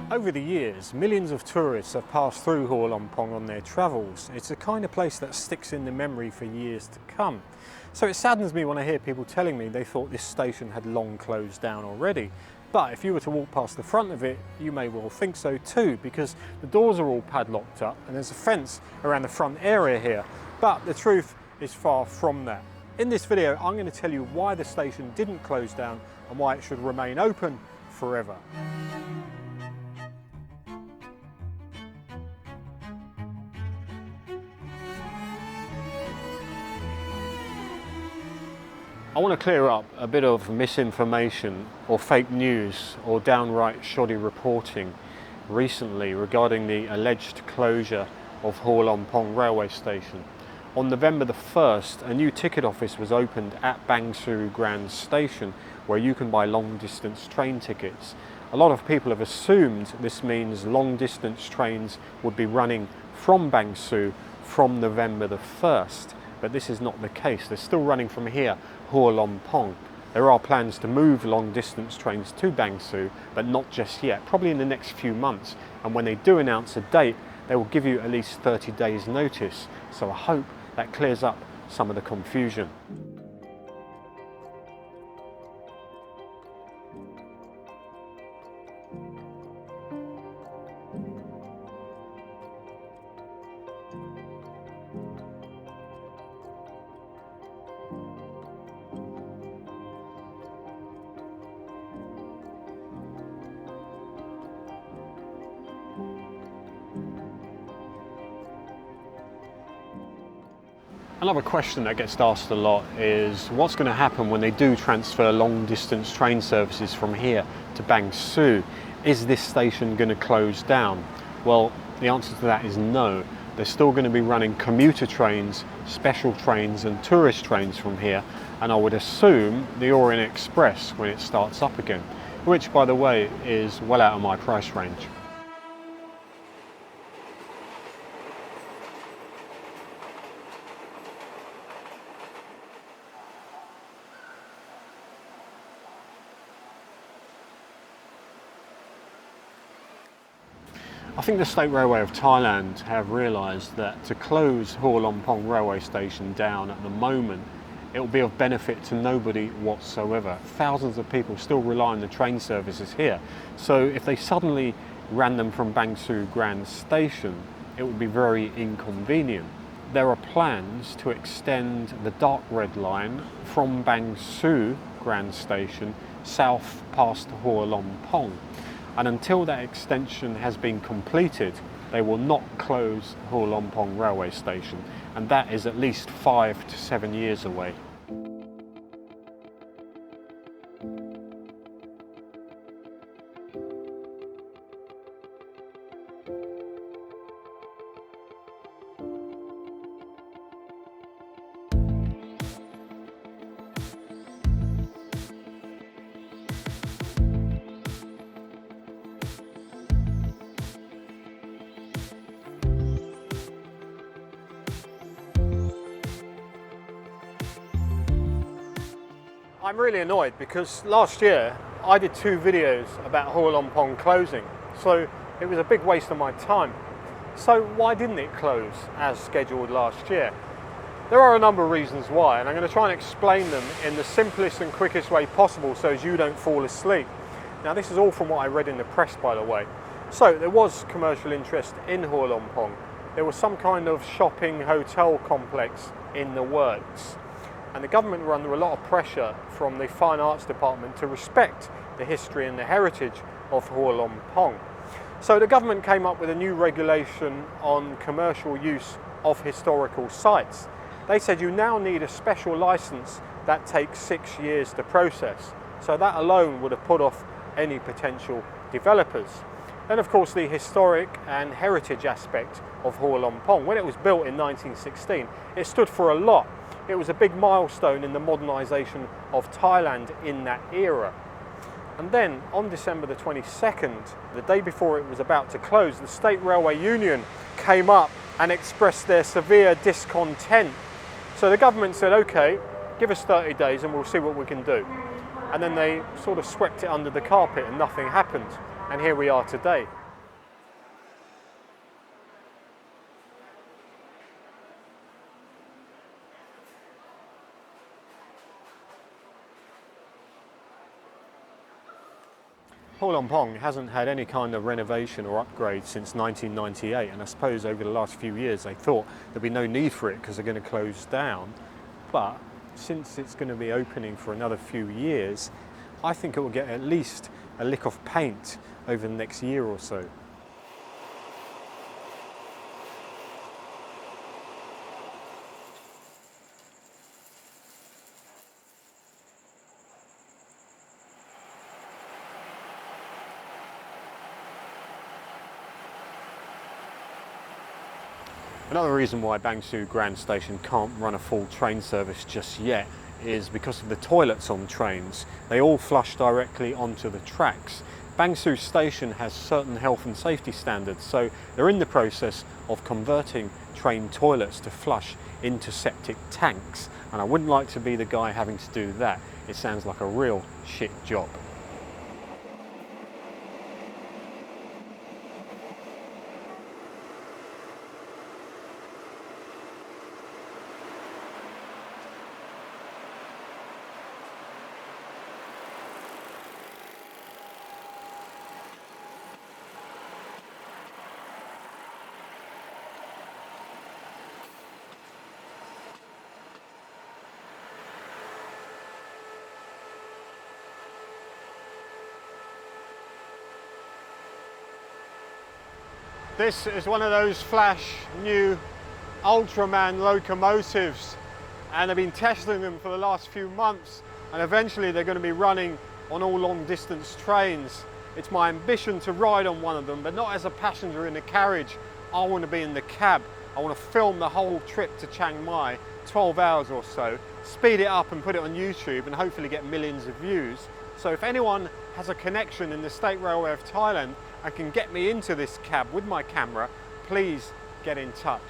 Over the years, millions of tourists have passed through Hua Lamphong on their travels. It's the kind of place that sticks in the memory for years to come. So it saddens me when I hear people telling me they thought this station had long closed down already. But if you were to walk past the front of it, you may well think so too, because the doors are all padlocked up and there's a fence around the front area here. But the truth is far from that. In this video, I'm going to tell you why the station didn't close down and why it should remain open forever. I want to clear up a bit of misinformation or fake news or downright shoddy reporting recently regarding the alleged closure of Hua Lamphong railway station. On November the 1st, a new ticket office was opened at Bang Sue Grand Station where you can buy long distance train tickets. A lot of people have assumed this means long distance trains would be running from Bang Sue from November the 1st. But this is not the case. They're still running from here, Hua Lamphong. There are plans to move long distance trains to Bang Sue, but not just yet, probably in the next few months. And when they do announce a date, they will give you at least 30 days notice. So I hope that clears up some of the confusion. Another question that gets asked a lot is what's going to happen when they do transfer long distance train services from here to Bang Sue? Is this station going to close down? Well, the answer to that is no. They're still going to be running commuter trains, special trains and tourist trains from here, and I would assume the Orient Express when it starts up again, which by the way is well out of my price range. I think the State Railway of Thailand have realised that to close Hua Lamphong railway station down at the moment, it will be of benefit to nobody whatsoever. Thousands of people still rely on the train services here. So if they suddenly ran them from Bang Sue Grand Station, it would be very inconvenient. There are plans to extend the dark red line from Bang Sue Grand Station south past Hua Lamphong. And until that extension has been completed, they will not close Hua Lamphong railway station, and that is at least 5 to 7 years away. I'm really annoyed because last year I did 2 videos about Hua Lamphong closing, so it was a big waste of my time. So why didn't it close as scheduled last year? There are a number of reasons why, and I'm going to try and explain them in the simplest and quickest way possible so as you don't fall asleep. Now this is all from what I read in the press, by the way. So there was commercial interest in Hua Lamphong. There was some kind of shopping hotel complex in the works. And the government were under a lot of pressure from the Fine Arts Department to respect the history and the heritage of Hua Lamphong. So the government came up with a new regulation on commercial use of historical sites. They said you now need a special license that takes 6 years to process. So that alone would have put off any potential developers. Then of course the historic and heritage aspect of Hua Lamphong. When it was built in 1916, it stood for a lot. It was a big milestone in the modernisation of Thailand in that era. And then on December the 22nd, the day before it was about to close, the State Railway Union came up and expressed their severe discontent. So the government said, okay, give us 30 days and we'll see what we can do. And then they sort of swept it under the carpet and nothing happened. and here we are today. Hua-Lamphong hasn't had any kind of renovation or upgrade since 1998, and I suppose over the last few years they thought there'd be no need for it because they're going to close down. But since it's going to be opening for another few years, I think it will get at least a lick of paint over the next year or so. Another reason why Bang Sue Grand Station can't run a full train service just yet is because of the toilets on trains. They all flush directly onto the tracks. Bang Sue Station has certain health and safety standards, so they're in the process of converting train toilets to flush into septic tanks, and I wouldn't like to be the guy having to do that. It sounds like a real shit job. This is one of those flash new Ultraman locomotives, and they've been testing them for the last few months, and eventually they're going to be running on all long distance trains. It's my ambition to ride on one of them, but not as a passenger in the carriage. I want to be in the cab. I want to film the whole trip to Chiang Mai, 12 hours or so, speed it up and put it on YouTube and hopefully get millions of views. So if anyone has a connection in the State Railway of Thailand and can get me into this cab with my camera, please get in touch.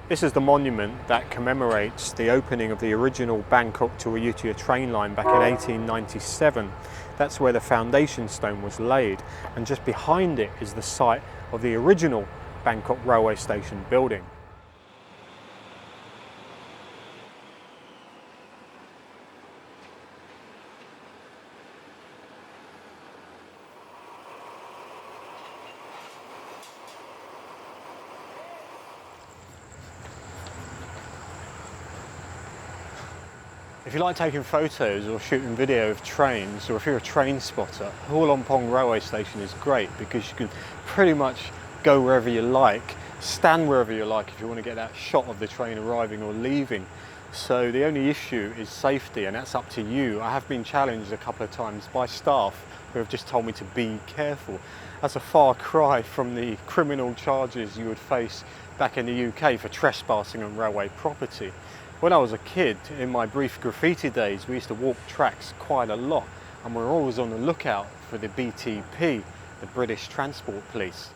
This is the monument that commemorates the opening of the original Bangkok to Ayutthaya train line back in 1897. That's where the foundation stone was laid, and just behind it is the site of the original Bangkok railway station building. If you like taking photos or shooting video of trains, or if you're a train spotter, Hua-Lamphong railway station is great because you can pretty much go wherever you like, stand wherever you like if you want to get that shot of the train arriving or leaving. So the only issue is safety, and that's up to you. I have been challenged a couple of times by staff who have just told me to be careful. That's a far cry from the criminal charges you would face back in the UK for trespassing on railway property. When I was a kid, in my brief graffiti days, we used to walk tracks quite a lot, and we were always on the lookout for the BTP, the British Transport Police.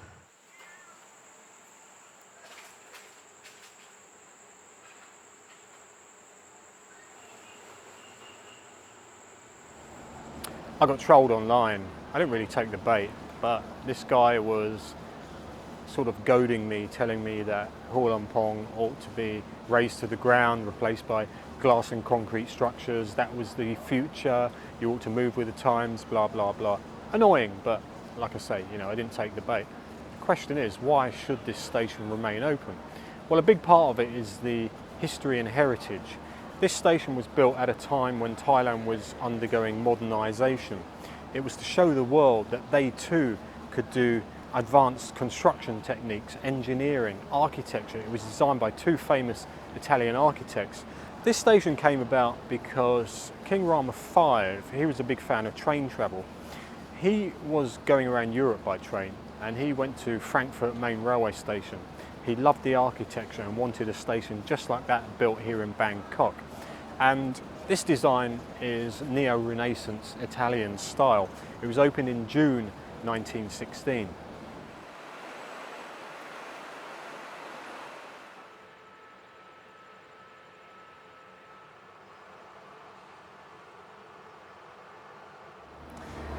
I got trolled online. I didn't really take the bait, but this guy was sort of goading me, telling me that Hua-Lamphong ought to be razed to the ground, replaced by glass and concrete structures. That was the future. You ought to move with the times, blah, blah, blah. Annoying, but like I say, you know, I didn't take the bait. The question is, why should this station remain open? Well, a big part of it is the history and heritage. This station was built at a time when Thailand was undergoing modernisation. It was to show the world that they too could do advanced construction techniques, engineering, architecture. It was designed by two famous Italian architects. This station came about because King Rama V, he was a big fan of train travel. He was going around Europe by train, and he went to Frankfurt main railway station. He loved the architecture and wanted a station just like that built here in Bangkok. And this design is neo-Renaissance Italian style. It was opened in June 1916.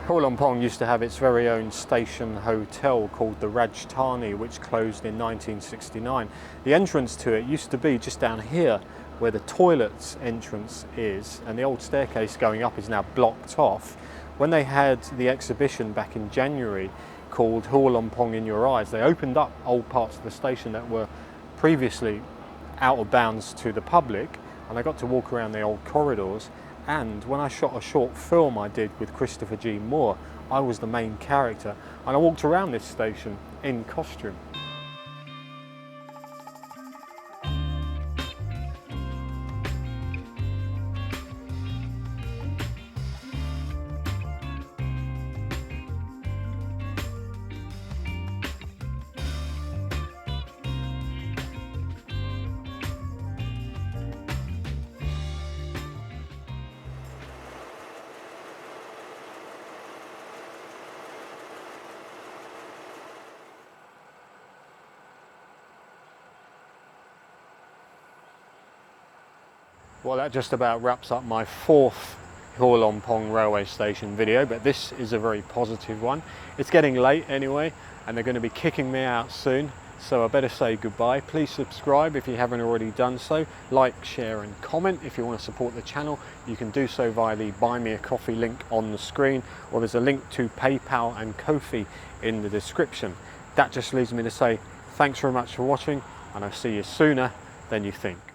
Hua-Lamphong used to have its very own station hotel called the Rajdhani, which closed in 1969. The entrance to it used to be just down here where the toilets entrance is, and the old staircase going up is now blocked off. When they had the exhibition back in January called Hua-Lamphong in Your Eyes, they opened up old parts of the station that were previously out of bounds to the public, and I got to walk around the old corridors. And when I shot a short film I did with Christopher G. Moore, I was the main character, and I walked around this station in costume. Well, that just about wraps up my fourth Hua-Lamphong railway station video, but this is a very positive one. It's getting late anyway, and they're going to be kicking me out soon, so I better say goodbye. Please subscribe if you haven't already done so. Like, share and comment. If you want to support the channel, you can do so via the Buy Me a Coffee link on the screen, or there's a link to PayPal and Ko-fi in the description. That just leaves me to say thanks very much for watching, and I'll see you sooner than you think.